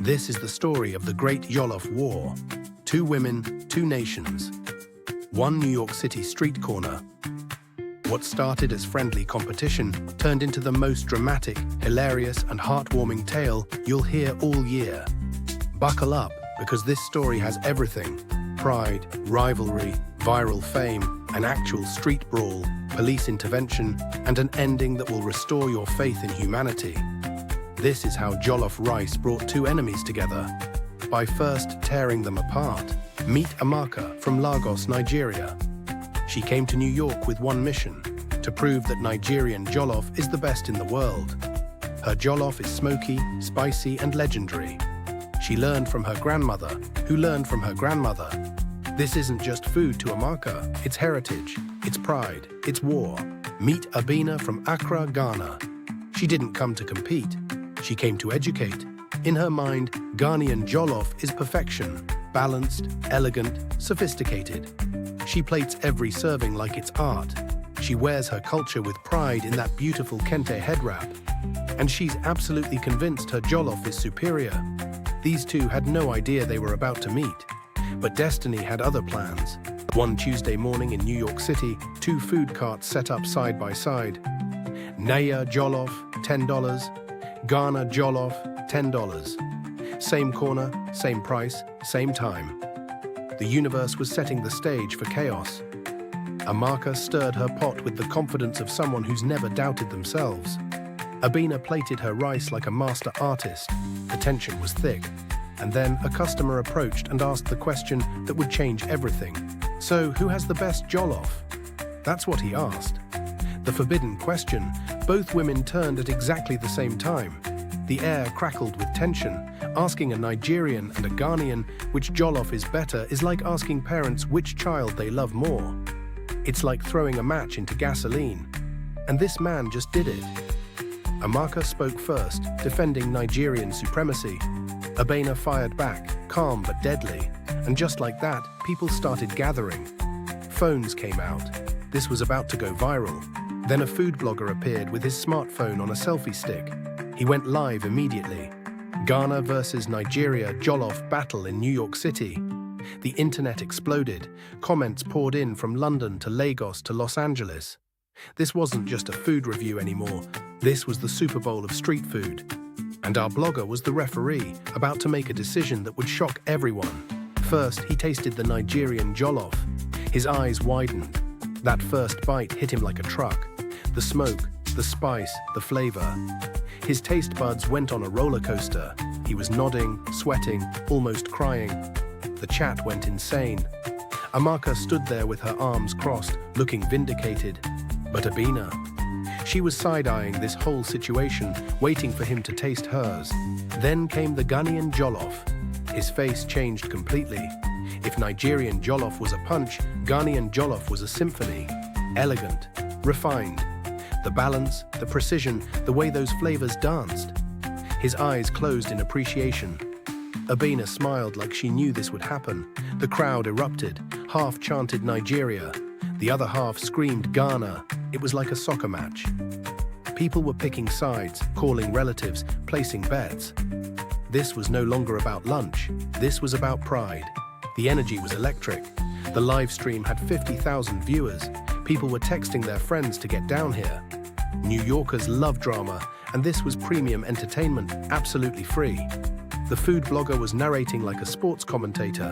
This is the story of the Great Jollof War. 2 women, 2 nations. 1 New York City street corner. What started as friendly competition turned into the most dramatic, hilarious, and heartwarming tale you'll hear all year. Buckle up, because this story has everything: pride, rivalry, viral fame, an actual street brawl, police intervention, and an ending that will restore your faith in humanity. This is how Jollof rice brought 2 enemies together. By first tearing them apart. Meet AMAKA from Lagos, Nigeria. She came to New York with one mission: to prove that Nigerian jollof is the best in the world. Her jollof is smoky, spicy, and legendary. She learned from her grandmother, who learned from her grandmother. This isn't just food to AMAKA, it's heritage, it's pride, it's war. Meet ABENA from Accra, Ghana. She didn't come to compete, she came to educate. In her mind, Ghanaian jollof is perfection, balanced, elegant, sophisticated. She plates every serving like it's art. She wears her culture with pride in that beautiful kente head wrap. And she's absolutely convinced her jollof is superior. These 2 had no idea they were about to meet. But destiny had other plans. One Tuesday morning in New York City, 2 food carts set up side by side. Naija jollof, $10. Ghana jollof, $10. Same corner, same price, same time. The universe was setting the stage for chaos. AMAKA stirred her pot with the confidence of someone who's never doubted themselves. ABENA plated her rice like a master artist. The tension was thick. And then a customer approached and asked the question that would change everything. So, who has the best jollof? That's what he asked. The forbidden question. Both women turned at exactly the same time. The air crackled with tension. Asking a Nigerian and a Ghanaian which jollof is better is like asking parents which child they love more. It's like throwing a match into gasoline. And this man just did it. AMAKA spoke first, defending Nigerian supremacy. ABENA fired back, calm but deadly. And just like that, people started gathering. Phones came out. This was about to go viral. Then a food blogger appeared with his smartphone on a selfie stick. He went live immediately. Ghana versus Nigeria jollof battle in New York City. The internet exploded. Comments poured in from London to Lagos to Los Angeles. This wasn't just a food review anymore. This was the Super Bowl of street food. And our blogger was the referee, about to make a decision that would shock everyone. First, he tasted the Nigerian jollof. His eyes widened. That first bite hit him like a truck. The smoke, the spice, the flavor. His taste buds went on a roller coaster. He was nodding, sweating, almost crying. The chat went insane. AMAKA stood there with her arms crossed, looking vindicated. But ABENA, she was side-eyeing this whole situation, waiting for him to taste hers. Then came the Ghanaian jollof. His face changed completely. If Nigerian jollof was a punch, Ghanaian jollof was a symphony. Elegant, refined. The balance, the precision, the way those flavors danced. His eyes closed in appreciation. ABENA smiled like she knew this would happen. The crowd erupted. Half chanted Nigeria. The other half screamed Ghana. It was like a soccer match. People were picking sides, calling relatives, placing bets. This was no longer about lunch. This was about pride. The energy was electric. The live stream had 50,000 viewers. People were texting their friends to get down here. New Yorkers love drama, and this was premium entertainment, absolutely free. The food blogger was narrating like a sports commentator.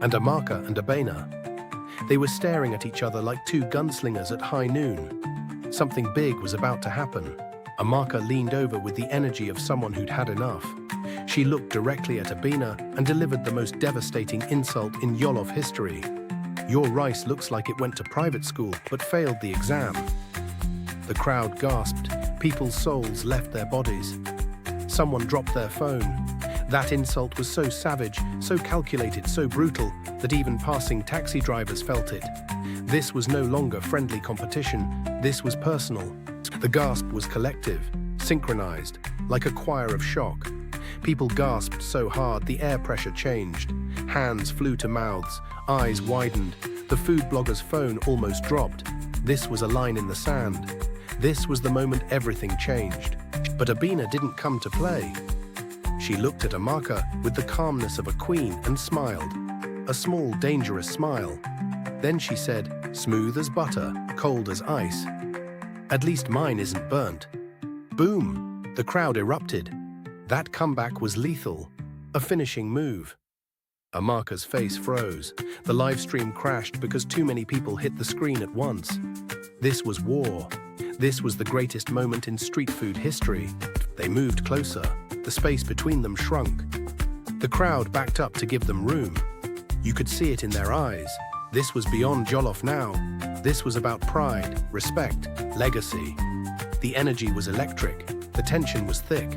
And AMAKA and ABENA. They were staring at each other like 2 gunslingers at high noon. Something big was about to happen. AMAKA leaned over with the energy of someone who'd had enough. She looked directly at ABENA and delivered the most devastating insult in jollof history. Your rice looks like it went to private school but failed the exam. The crowd gasped. People's souls left their bodies. Someone dropped their phone. That insult was so savage, so calculated, so brutal, that even passing taxi drivers felt it. This was no longer friendly competition. This was personal. The gasp was collective, synchronized, like a choir of shock. People gasped so hard the air pressure changed. Hands flew to mouths, eyes widened. The food blogger's phone almost dropped. This was a line in the sand. This was the moment everything changed. But ABENA didn't come to play. She looked at AMAKA with the calmness of a queen and smiled. A small, dangerous smile. Then she said, "Smooth as butter, cold as ice. At least mine isn't burnt." Boom! The crowd erupted. That comeback was lethal. A finishing move. AMAKA's face froze. The live stream crashed because too many people hit the screen at once. This was war. This was the greatest moment in street food history. They moved closer. The space between them shrunk. The crowd backed up to give them room. You could see it in their eyes. This was beyond Jollof now. This was about pride, respect, legacy. The energy was electric. The tension was thick.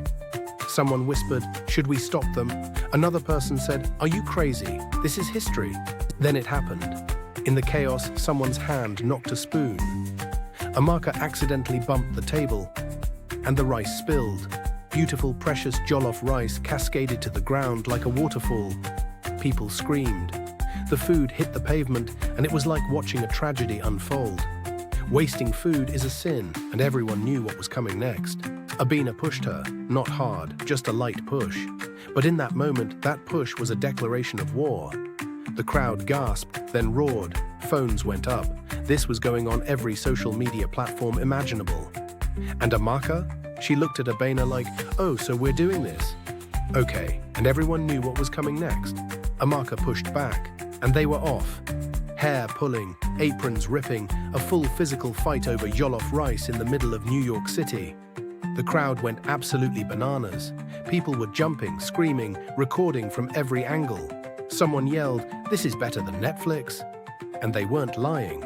Someone whispered, "Should we stop them?" Another person said, "Are you crazy? This is history." Then it happened. In the chaos, someone's hand knocked a spoon. AMAKA accidentally bumped the table, and the rice spilled. Beautiful, precious jollof rice cascaded to the ground like a waterfall. People screamed. The food hit the pavement, and it was like watching a tragedy unfold. Wasting food is a sin, and everyone knew what was coming next. ABENA pushed her, not hard, just a light push. But in that moment, that push was a declaration of war. The crowd gasped, then roared. Phones went up. This was going on every social media platform imaginable. And AMAKA? She looked at ABENA like, "Oh, so we're doing this?" Okay, and everyone knew what was coming next. AMAKA pushed back, and they were off. Hair pulling, aprons ripping, a full physical fight over jollof rice in the middle of New York City. The crowd went absolutely bananas. People were jumping, screaming, recording from every angle. Someone yelled, "This is better than Netflix." And they weren't lying.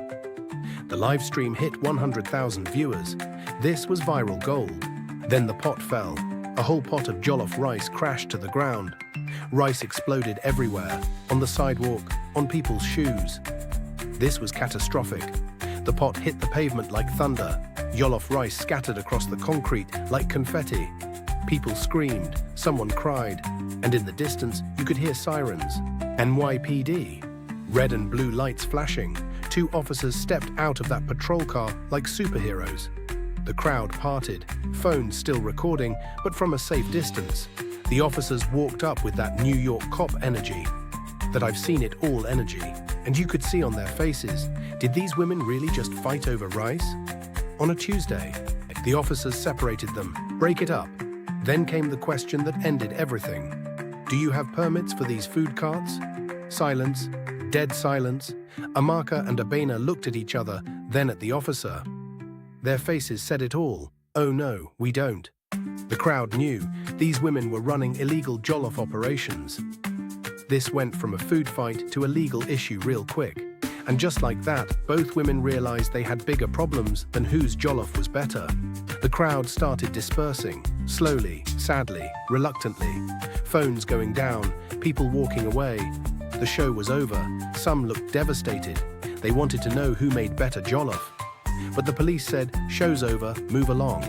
The live stream hit 100,000 viewers. This was viral gold. Then the pot fell. A whole pot of jollof rice crashed to the ground. Rice exploded everywhere, on the sidewalk, on people's shoes. This was catastrophic. The pot hit the pavement like thunder. Jollof rice scattered across the concrete like confetti. People screamed, someone cried, and in the distance you could hear sirens. NYPD. Red and blue lights flashing. 2 officers stepped out of that patrol car like superheroes. The crowd parted, phones still recording, but from a safe distance. The officers walked up with that New York cop energy. That I've seen it all energy. And you could see on their faces, did these women really just fight over rice? On a Tuesday, the officers separated them. Break it up. Then came the question that ended everything. Do you have permits for these food carts? Silence. Dead silence. AMAKA and ABENA looked at each other, then at the officer. Their faces said it all. Oh no, we don't. The crowd knew these women were running illegal jollof operations. This went from a food fight to a legal issue real quick. And just like that, both women realized they had bigger problems than whose jollof was better. The crowd started dispersing, slowly, sadly, reluctantly. Phones going down, people walking away. The show was over. Some looked devastated. They wanted to know who made better jollof. But the police said, "Show's over, move along."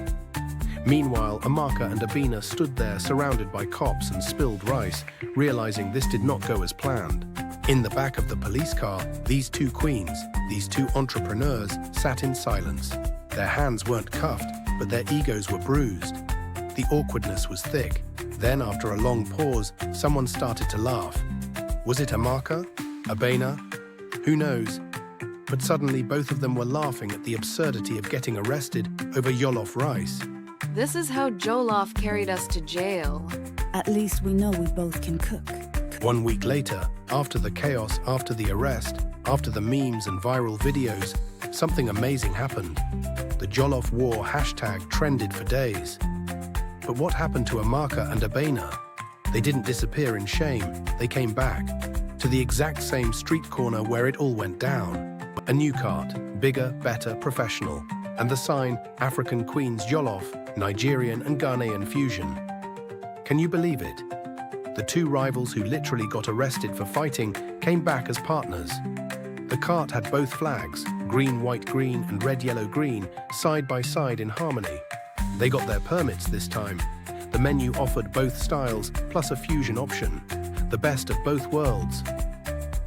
Meanwhile, AMAKA and ABENA stood there surrounded by cops and spilled rice, realizing this did not go as planned. In the back of the police car, these 2 queens, these 2 entrepreneurs, sat in silence. Their hands weren't cuffed, but their egos were bruised. The awkwardness was thick. Then, after a long pause, someone started to laugh. Was it AMAKA? ABENA? Who knows? But suddenly both of them were laughing at the absurdity of getting arrested over jollof rice. This is how Jollof carried us to jail. At least we know we both can cook. 1 week later, after the chaos, after the arrest, after the memes and viral videos, something amazing happened. The Jollof War hashtag trended for days. But what happened to AMAKA and ABENA? They didn't disappear in shame, they came back. To the exact same street corner where it all went down. A new cart, bigger, better, professional. And the sign, African Queen's Jollof, Nigerian and Ghanaian fusion. Can you believe it? The 2 rivals who literally got arrested for fighting came back as partners. The cart had both flags, green, white, green and red, yellow, green, side by side in harmony. They got their permits this time. The menu offered both styles, plus a fusion option. The best of both worlds.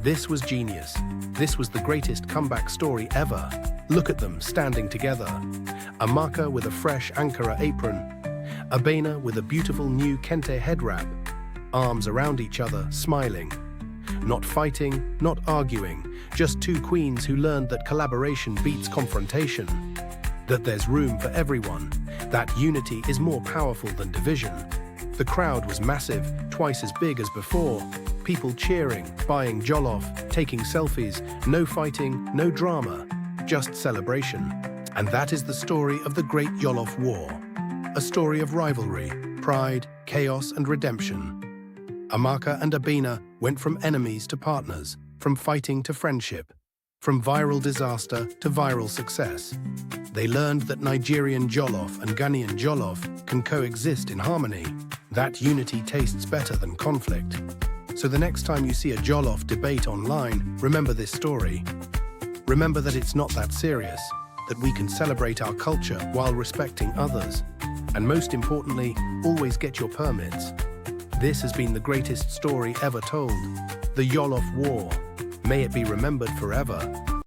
This was genius. This was the greatest comeback story ever. Look at them standing together. AMAKA with a fresh Ankara apron. ABENA with a beautiful new kente head wrap, arms around each other, smiling. Not fighting, not arguing, just two queens who learned that collaboration beats confrontation, that there's room for everyone, that unity is more powerful than division. The crowd was massive, twice as big as before, people cheering, buying jollof, taking selfies, no fighting, no drama, just celebration. And that is the story of the Great Jollof War, a story of rivalry, pride, chaos, and redemption. AMAKA and ABENA went from enemies to partners, from fighting to friendship, from viral disaster to viral success. They learned that Nigerian jollof and Ghanaian jollof can coexist in harmony. That unity tastes better than conflict. So the next time you see a jollof debate online, remember this story. Remember that it's not that serious, that we can celebrate our culture while respecting others. And most importantly, always get your permits. This has been the greatest story ever told, the Jollof War. May it be remembered forever.